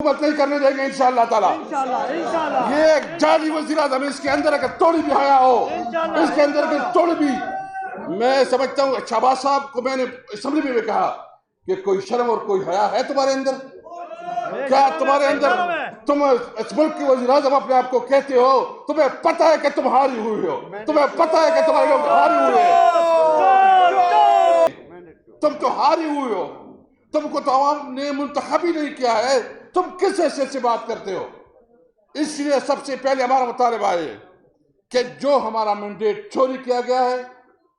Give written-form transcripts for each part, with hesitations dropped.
हुकूमत नहीं करने देंगे इंशाअल्लाह ताला। इंशाअल्लाह। ये एक जाली वज़ीर आज़म, इसके अंदर अगर थोड़ी भी हया हो, इसके अंदर अगर थोड़ी भी, मैं समझता हूँ शहबाज साहब को मैंने असेंबली में भी कहा कि कोई शर्म और कोई हया है तुम्हारे अंदर? क्या तुम्हारे अंदर, तुम इस मुल्क के वज़ीर आज़म अपने आप को कहते हो? तुम्हें पता है कि तुम हारी हुई हो, तुम्हें पता है कि तुम्हारे लोग हारी हुए हैं, तुम तो हारी हुई हो, तुमको तो आवाम ने मुंतखब ही नहीं किया है, तुम किस हैसियत से बात करते हो? इसलिए सबसे पहले हमारा मुतालबा है कि जो हमारा मैंडेट चोरी किया गया है,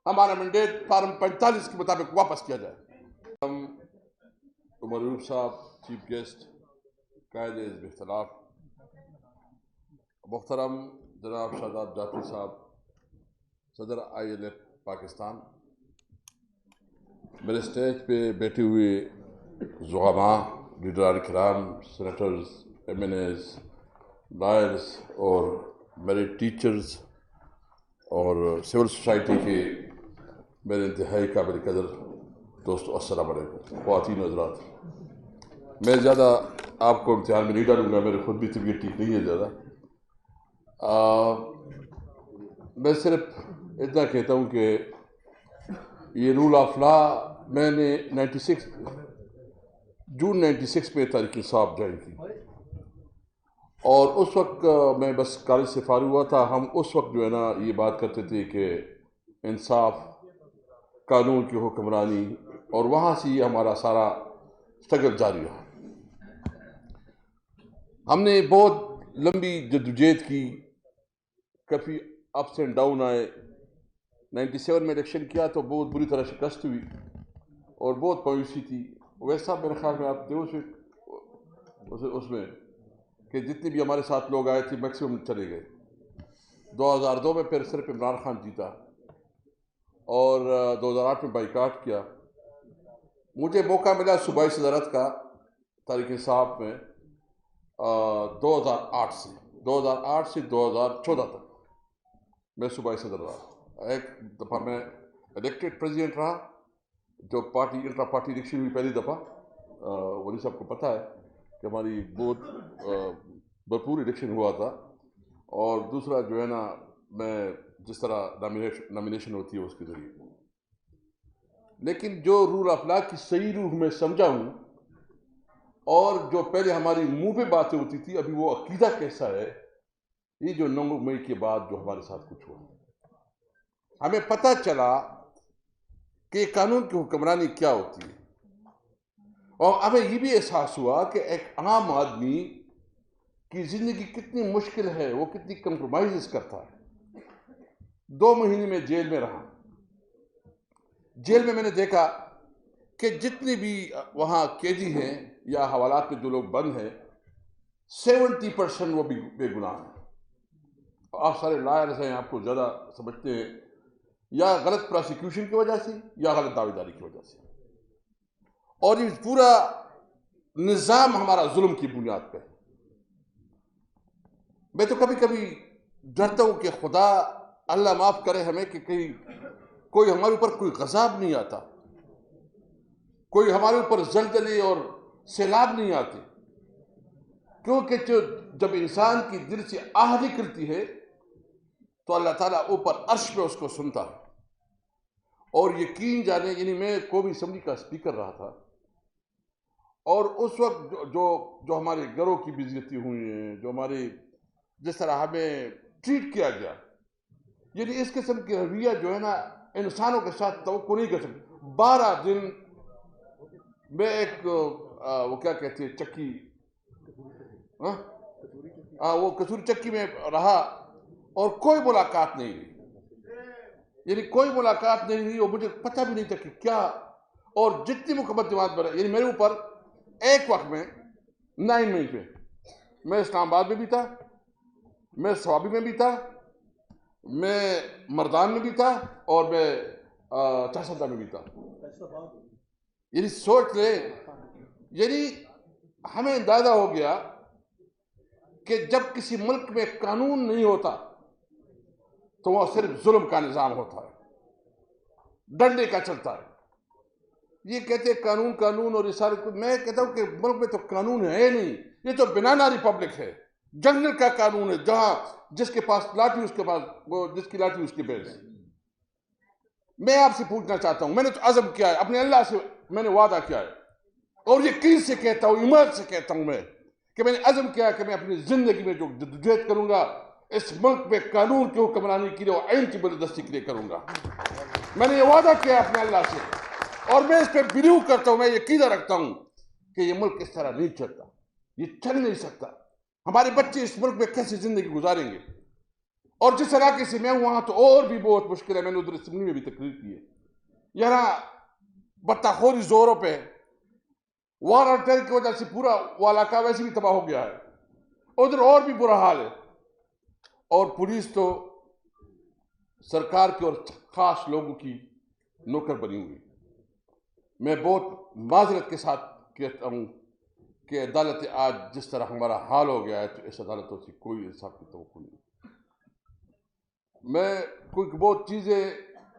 हमारा मैंडेट फार्म 45 के मुताबिक वापस किया जाए। हम उमर रूफ साहब, चीफ गेस्ट, कायदे इख्तिलाफ, मुहतरम जनाब शादाब जाफरी साहब, सदर ILF पाकिस्तान, मेरे स्टेज पे बैठे हुए ज़ुआमा, लीडरान किराम, सेनेटर्स, MNAs, लॉयर्स और मेरे टीचर्स और सिविल सोसाइटी के मेरे इंतहाई काबिल कदर दोस्तों, अस्सलाम वालेकुम। ख़वातीन हज़रात, मैं ज़्यादा आपको इम्तिहान में नहीं डालूँगा, मेरे खुद भी तबीयत ठीक नहीं है ज़्यादा। मैं सिर्फ इतना कहता हूँ कि ये रूल ऑफ लॉ मैंने 96 जून 96 में तहरीक इंसाफ ज्वाइन की, और उस वक्त मैं बस कॉलेज से फारिग हुआ था। हम उस वक्त जो है ना ये बात करते थे कि इंसाफ, कानून की हुक्मरानी, और वहाँ से ये हमारा सारा स्ट्रगल जारी रहा। हमने बहुत लंबी जद्दोजहद की, काफ़ी अप्स एंड डाउन आए। 97 में इलेक्शन किया तो बहुत बुरी तरह शिकस्त हुई और बहुत मायूसी थी। वैसा मेरे ख्याल में आप थे उसमें कि जितने भी हमारे साथ लोग आए थे मैक्सिमम चले गए। 2002 में फिर सिर्फ इमरान खान जीता और 2008 में बाइकाट किया। मुझे मौका मिला सूबाई सदरत का तहरीक इंसाफ में 2008 से 2014 तक मैं सूबाई सदर रहा। एक दफ़ा मैं इलेक्टेड प्रेसिडेंट रहा, जो पार्टी इंट्रा पार्टी इलेक्शन हुई पहली दफ़ा। वही सबको पता है कि हमारी बहुत भरपूर इलेक्शन हुआ था। और दूसरा जो है ना, मैं जिस तरह नॉमिनेशन होती है उसके ज़रिए, लेकिन जो रूल ऑफ लॉ की सही रूह में समझा हूँ, और जो पहले हमारी मुंह पे बातें होती थी, अभी वो अकीदा कैसा है, ये जो 9 मई के बाद जो हमारे साथ कुछ हुआ, हमें पता चला कि कानून की हुक्मरानी क्या होती है। और हमें ये भी एहसास हुआ कि एक आम आदमी की जिंदगी कितनी मुश्किल है, वो कितनी कंप्रोमाइज करता है। 2 महीने में जेल में रहा। जेल में मैंने देखा कि जितने भी वहाँ कैदी हैं या हवालात में जो लोग बंद हैं, 70% वो भी बेगुनाह हैं। आप सारे लायर्स हैं, आपको ज़्यादा समझते हैं, या गलत प्रोसिक्यूशन की वजह से या गलत दावेदारी की वजह से। और ये पूरा निज़ाम हमारा जुल्म की बुनियाद पे है। मैं तो कभी कभी डरता हूँ कि खुदा, अल्लाह माफ़ करे हमें, कि कहीं कोई हमारे ऊपर कोई गज़ाब नहीं आता, कोई हमारे ऊपर जलजले और सैलाब नहीं आते, क्योंकि जब इंसान की दिल से आह निकलती है तो अल्लाह ताला ऊपर अर्श पे उसको सुनता है। और यकीन जाने, यानी मैं कौमी असेंबली का स्पीकर रहा था, और उस वक्त जो हमारे घरों की बेइज्जती हुई है, जो हमारे जिस तरह हमें ट्रीट किया गया, यानी इस किस्म की रवैया जो है ना इंसानों के साथ तवक्को नहीं कर सकते। 12 दिन मैं एक वो क्या कहते हैं, चक्की, वो कसूरी चक्की में रहा और कोई मुलाकात नहीं हुई, यानी कोई मुलाकात नहीं हुई, और मुझे पता भी नहीं था कि क्या। और जितनी मुकदमात बने, यानी मेरे ऊपर एक वक्त में 9 मई पे मैं इस्लामाबाद में भी था, मैं स्वाबी में भी था, मैं मर्दान में भी था, और मैं चासदा में भी था। यानी सोच ले, यानी हमें अंदाजा हो गया कि जब किसी मुल्क में कानून नहीं होता तो वह सिर्फ जुल्म का निज़ाम होता है, डंडे का चलता है। ये कहते हैं कानून कानून और ये सारे कुछ। मैं कहता हूं कि मुल्क में तो कानून है नहीं, ये तो बनाना रिपब्लिक है, जंगल का कानून है, जहां जिसके पास लाठी उसके पास, वो जिसकी लाठी उसके बैठ। मैं आपसे पूछना चाहता हूं, मैंने तो अज़म किया है, अपने अल्लाह से मैंने वादा किया है, और यकीन से कहता हूं, ईमान से कहता हूं मैं कि मैंने अज़म किया है कि मैं अपनी जिंदगी में जो जद्दोजहद करूंगा इस मुल्क में कानून की हुक्मरानी के लिए और आइन की बलदस्ती के लिए करूंगा। मैंने ये वादा किया अपने अल्लाह से, और मैं इस पर बिलीव करता हूं, मैं यकीन रखता हूं कि ये मुल्क इस तरह नहीं चलता, ये चल नहीं सकता। हमारे बच्चे इस मुल्क में कैसे जिंदगी गुजारेंगे? और जिस इलाके से मैं हूं वहां तो और भी बहुत मुश्किल है। मैंने उधर असम्बली में भी तकरीर की है, यहाँ बत्ताखोरी जोरों पे, वार और टेरर की वजह से पूरा वो इलाका वैसे भी तबाह हो गया है, उधर और भी बुरा हाल है। और पुलिस तो सरकार की और खास लोगों की नौकर बनी हुई। मैं बहुत माजरत के साथ कहता हूं कि अदालत आज जिस तरह हमारा हाल हो गया है तो इस अदालतों से कोई इंसाफ की तवक्कुल नहीं। मैं कुछ बहुत चीज़ें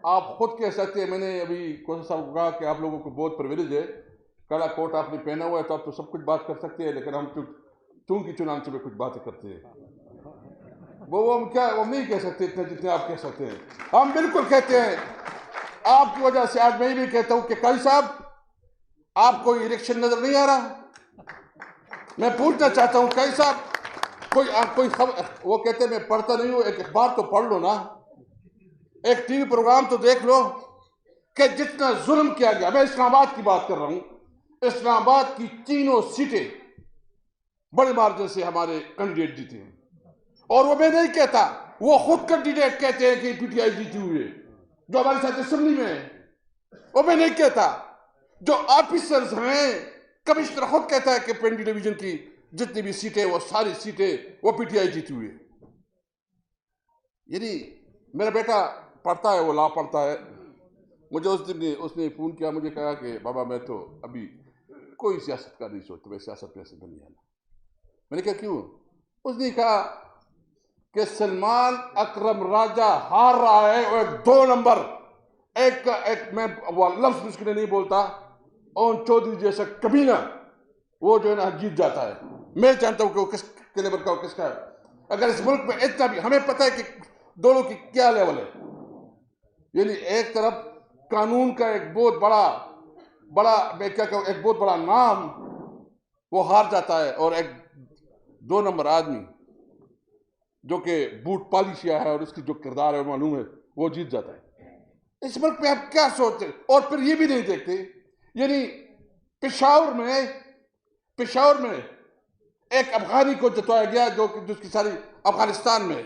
आप खुद कह सकते हैं। मैंने अभी कोसा साहब को कहा कि आप लोगों को बहुत प्रिविलेज है, काला कोट आपने पहना हुआ है तो आप तो सब कुछ बात कर सकते हैं, लेकिन हम चूंकि चुनाव में कुछ बातें करते हैं वो हम क्या वो नहीं कह सकते इतने जितने आप कह सकते हैं। हम बिल्कुल कहते हैं, आपकी वजह से आज मैं भी कहता हूं कि कई साहब आपको इलेक्शन नजर नहीं आ रहा। मैं पूछना चाहता हूं कई साहब कोई खबर, वो कहते हैं मैं पढ़ता नहीं हूं, एक अखबार तो पढ़ लो ना, एक टीवी प्रोग्राम तो देख लो कि जितना जुल्म किया गया। मैं इस्लामाबाद की बात कर रहा हूं, इस्लामाबाद की तीनों सीटें बड़े मार्जिन से हमारे कैंडिडेट जीते हैं, और वो मैं नहीं कहता, वो खुद कैंडिडेट कहते हैं कि पीटीआई जीती हुई है, जो हमारे साथ असेंबली में है। वो मैं नहीं कहता, जो ऑफिसर्स हैं, कमिश्नर खुद कहता है कि पेंडी डिवीजन की जितनी भी सीटें वो सारी सीटें वो पीटीआई जीती हुई है। यदि मेरा बेटा पढ़ता है, वो लॉ पढ़ता है, मुझे उस दिन उसने फ़ोन किया, मुझे कहा कि बाबा मैं तो अभी कोई सियासत का नहीं सोचता, मैं सियासत में से नहीं आना। मैंने कहा क्यों? उसने कहा कि सलमान अकरम राजा हार रहा है और 2 नंबर एक मैं वो लफ्ज मुश्किल नहीं बोलता, और चौधरी जैसा कमीना वो जो है ना जीत जाता है। मैं जानता हूं कि वो किस कैलिबर का किसका है। अगर इस मुल्क में इतना भी हमें पता है कि दोनों की क्या लेवल है, यानी एक तरफ कानून का एक बहुत बड़ा मैं क्या कहूं, एक बहुत बड़ा नाम वो हार जाता है, और एक 2 नंबर आदमी जो कि बूट पॉलिशिया है और उसकी जो किरदार है मालूम है, वो जीत जाता है। इस मुल्क में आप क्या सोचते हैं? और फिर ये भी नहीं देखते, यानी पेशावर में एक अफगानी को जतवाया गया जो जिसकी सारी अफगानिस्तान में,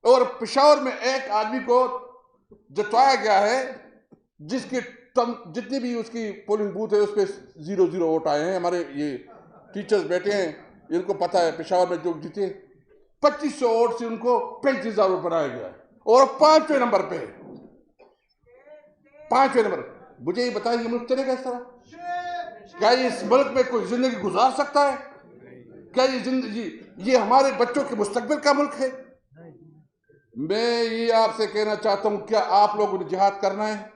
और पेशावर में एक आदमी को जतवाया गया है जिसकी जितनी भी उसकी पोलिंग बूथ है उस पर 0-0 वोट आए हैं। हमारे ये टीचर्स बैठे हैं, इनको पता है पेशावर में जो जीते 2500 वोट से उनको 35,000 वोट बनाया गया है, और 5वें नंबर पे 5वें नंबर। मुझे ये बताइए, ये मुल्क चलेगा इस तरह? क्या इस मुल्क में कोई जिंदगी गुजार सकता है? क्या ये जिंदगी, ये हमारे बच्चों के मुस्तकबिल का मुल्क है? मैं ये आपसे कहना चाहता हूं, क्या आप लोगों ने जिहाद करना है?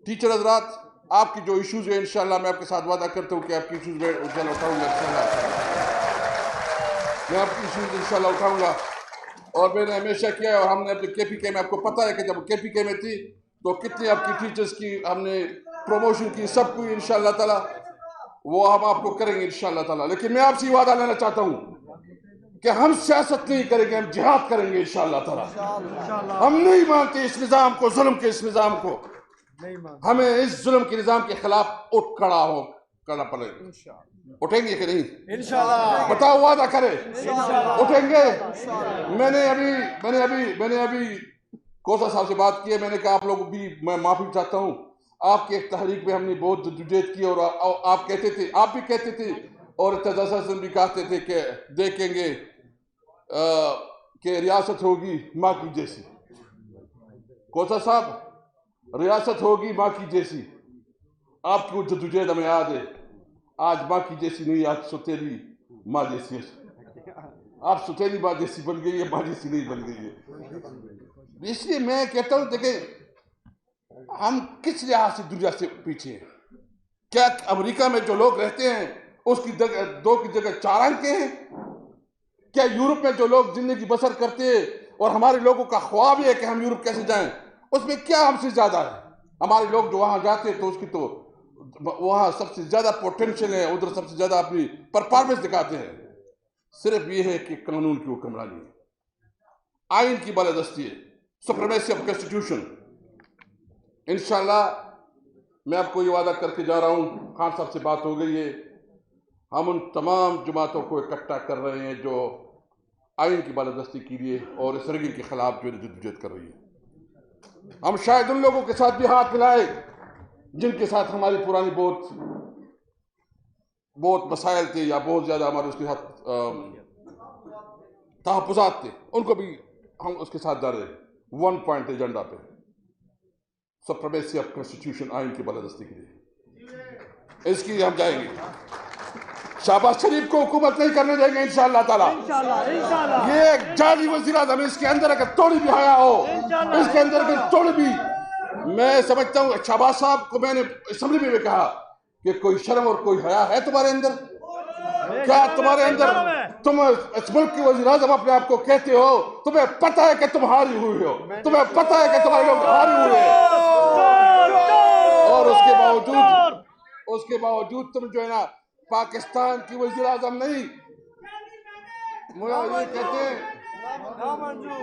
टीचर हजरात, आपकी जो इश्यूज है इंशाल्लाह मैं आपके साथ वादा करता हूं कि आपकी इश्यूज में उठाऊंगा इंशाल्लाह, मैं आपकी इश्यूज इंशाल्लाह उठाऊंगा। और मैंने हमेशा किया है, और हमने अपने केपीके में, आपको पता है कि जब केपीके में थी तो कितनी आपकी टीचर्स की हमने प्रमोशन की, सब कुछ इंशाल्लाह ताला वो हम आपको करेंगे इंशाल्लाह ताला। लेकिन मैं आपसे वादा लेना चाहता हूं कि हम सियासत नहीं करेंगे, हम जिहाद करेंगे इंशाल्लाह ताला। हम नहीं मानते इस निज़ाम को, जुल्म के इस निज़ाम को। हमें इस जुल्म के निज़ाम के खिलाफ उठ करना पड़ेगा। उठेंगे कि नहीं? इंशाल्लाह। बताओ, वादा करें उठेंगे। मैंने अभी कोसा साहब से बात की है, मैंने कहा आप लोग भी, मैं माफी चाहता हूं, आपकी एक तहरीक में हमने बहुत जद्दोजहद की, और आप कहते थे, आप भी कहते थे, और तजासन भी कहते थे कि देखेंगे कि रियासत होगी माँ की जैसी। कोसा साहब, रियासत होगी माँ की जैसी, आपकी वो जद्दोजहद हमें याद है। आज माँ की जैसी नहीं, आज सुतेली माँ जैसी है। आप सुतेली माँ जैसी बन गई है, माँ जैसी नहीं बन गई है। इसलिए मैं कहता हूं, देखें हम किस लिहाज से दुनिया से पीछे हैं? क्या अमेरिका में जो लोग रहते हैं उसकी 2 की जगह 4 अंक हैं? क्या यूरोप में जो लोग जिंदगी बसर करते हैं और हमारे लोगों का ख्वाब है कि हम यूरोप कैसे जाएं, उसमें क्या हमसे ज्यादा है? हमारे लोग जो वहां जाते हैं तो उसकी तो वहां सबसे ज्यादा पोटेंशियल है, उधर सबसे ज्यादा अपनी परफॉर्मेंस दिखाते हैं। सिर्फ ये है कि कानून की हुक्मरानी है, आइन की बालादस्ती है, सुप्रीमेसी ऑफ कॉन्स्टिट्यूशन। इंशाल्लाह मैं आपको ये वादा करके जा रहा हूं, खान साहब से बात हो गई है, हम उन तमाम जमातों को इकट्ठा कर रहे हैं जो आइन की बालादस्ती के लिए और इस रगी के खिलाफ जो जद्दोजहद कर रही है। हम शायद उन लोगों के साथ भी हाथ मिलाए जिनके साथ हमारी पुरानी बहुत मसाइल थे या बहुत ज्यादा हमारे उसके साथ तहफ़्फ़ुज़ात थे, उनको भी हम उसके साथ जा रहे हैं 1 पॉइंट एजेंडा पे, सुप्रीमेसी ऑफ कॉन्स्टिट्यूशन, आइन की बालादस्ती के लिए। इसके लिए हम जाएंगे। शहबाज शरीफ को हुकूमत नहीं करने देंगे इंशाअल्लाह ताला। ये एक जाली वज़ीर आज़म, इसके अंदर अगर थोड़ी भी हया हो, इसके अंदर अगर थोड़ी भी, मैं समझता हूँ शहबाज साहब को मैंने असेंबली में भी कहा कि कोई शर्म और कोई हया है तुम्हारे अंदर? क्या तुम्हारे अंदर, तुम इस मुल्क के वज़ीर आज़म अपने आप को कहते हो, तुम्हें पता है कि तुम हारी हुई हो, तुम्हें पता है कि तुम्हारे लोग हारे हुए हैं, और उसके बावजूद तुम जो है ना पाकिस्तान की वज़ीर आज़म नहीं,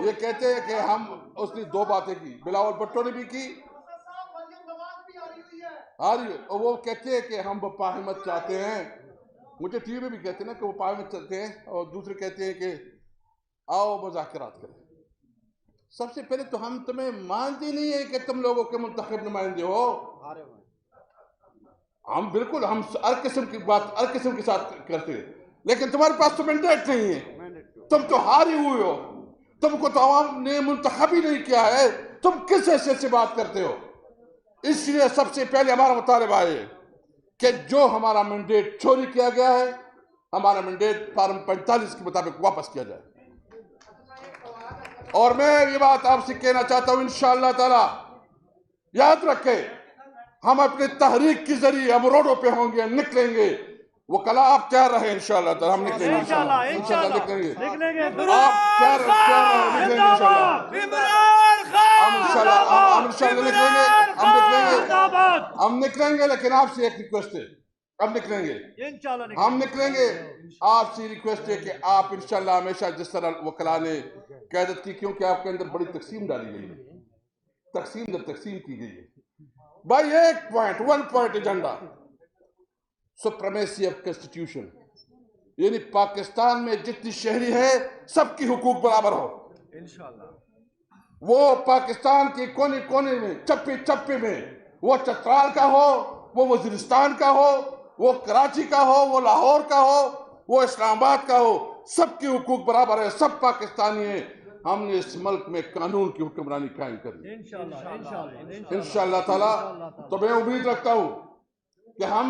ये कहते हैं कि हम, उसने 2 बातें की, बिलावल भुट्टो ने भी की, हारी, और वो कहते हैं कि हम मुफाहमत चाहते हैं। मुझे टीवी में भी कहते हैं ना कि वो मुफाहमत चाहते हैं, और दूसरे कहते हैं कि आओ मुज़ाकरात करें। सबसे पहले तो हम तुम्हें मानते नहीं है कि तुम लोगों के मुंतखब नुमाइंदे हो। हम बिल्कुल, हम हर किस्म की बात हर किस्म के साथ करते हैं, लेकिन तुम्हारे पास तो मैंडेट नहीं है, तुम तो हारी हुए हो, तुमको तो आवाम ने मुंतखब ही नहीं किया है, तुम किस हैसियत से बात करते हो? इसलिए सबसे पहले हमारा मुतालबा है कि जो हमारा मैंडेट चोरी किया गया है, हमारा मैंडेट फार्म 45 के मुताबिक वापस किया जाए। और मैं ये बात आपसे कहना चाहता हूं, इंशाअल्लाह ताला याद रखें, हम अपने तहरीक के जरिए हम रोडों पे होंगे, निकलेंगे। वो कला आप तैयार रहे, इंशाअल्लाह ताला हम निकलेंगे, इंशाअल्लाह निकलेंगे। आप तैयार रहे, निकलेंगे इंशाअल्लाह, हम निकलेंगे। लेकिन आपसे एक रिक्वेस्ट है, अब निकलेंगे, हम निकलेंगे। आपसे रिक्वेस्ट है कि आप इंशाअल्लाह हमेशा जिस तरह वकला ने क़यादत की, क्योंकि आपके अंदर बड़ी तकसीम डाली गई है, तकसीम की गई है भाई। 1 point agenda, supremacy of constitution, यानी पाकिस्तान में जितनी शहरी है सबकी हुकूक बराबर हो इंशाअल्लाह। वो पाकिस्तान के कोने कोने में, चप्पे चप्पे में, वो चतराल का हो, वो वजीरिस्तान का हो, वो कराची का हो, वो लाहौर का हो, वो इस्लामाबाद का हो, सबकी हुकूक बराबर है, सब पाकिस्तानी है। हमने इस मुल्क में कानून की हुक्मरानी कायम करनी इंशाअल्लाह ताला। तो मैं उम्मीद रखता हूं कि हम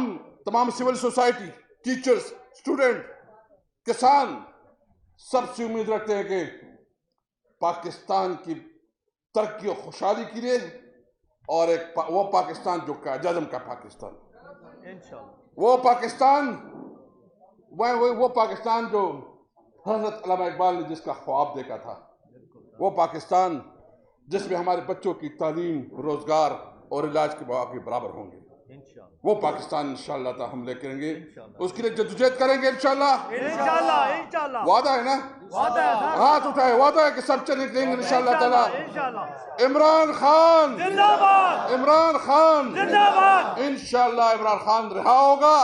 तमाम सिविल सोसाइटी, टीचर्स, स्टूडेंट, किसान, सबसे उम्मीद रखते हैं कि पाकिस्तान की तरक्की और खुशहाली के लिए, और एक वो पाकिस्तान जो कायद-ए-आज़म का पाकिस्तान, वो पाकिस्तान जो हज़रत अल्लामा इकबाल ने जिसका ख्वाब देखा था, वो पाकिस्तान जिसमें हमारे बच्चों की तालीम, रोजगार और इलाज के मौके बराबर होंगे, वो पाकिस्तान इंशाअल्लाह ताला हम लेकर आएंगे, उसके लिए जद्दोजहद करेंगे इंशाअल्लाह। वादा है ना? वादा है, हाथ उठाए, वादा है कि सब चले निकलेंगे इंशाअल्लाह ताला। इमरान खान जिंदाबाद, इमरान खान जिंदाबाद, इंशाअल्लाह इमरान खान रिहा होगा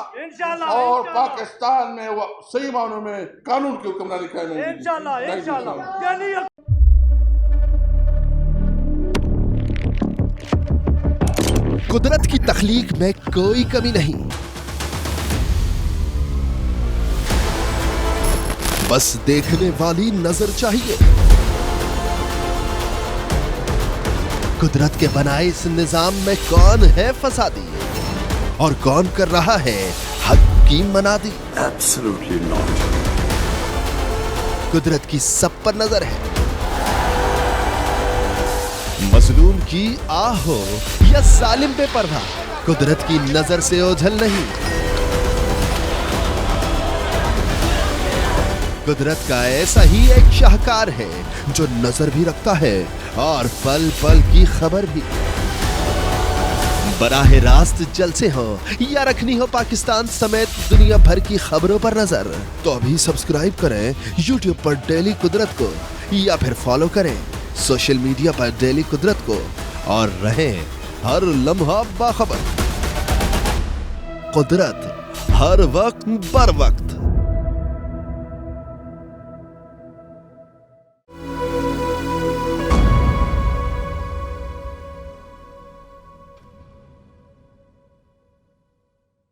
और पाकिस्तान में वो सही मानों में कानून की हुक्मरानी कायम होगी इंशाअल्लाह। कुदरत की तख्लीक में कोई कमी नहीं, बस देखने वाली नजर चाहिए। कुदरत के बनाए इस निजाम में कौन है फसादी और कौन कर रहा है हक की मनादी? Absolutely not. कुदरत की सब पर नजर है, मजलूम की आह हो या सालिम बेपरवाह, कुदरत की नजर से ओझल नहीं। कुदरत का ऐसा ही एक शाहकार है जो नजर भी रखता है और पल पल की खबर भी। बराह रास्त जलसे हो या रखनी हो पाकिस्तान समेत दुनिया भर की खबरों पर नजर, तो अभी सब्सक्राइब करें YouTube पर डेली कुदरत को या फिर फॉलो करें सोशल मीडिया पर डेली कुदरत को और रहें हर लम्हा बाखबर। कुदरत हर वक्त बर वक्त।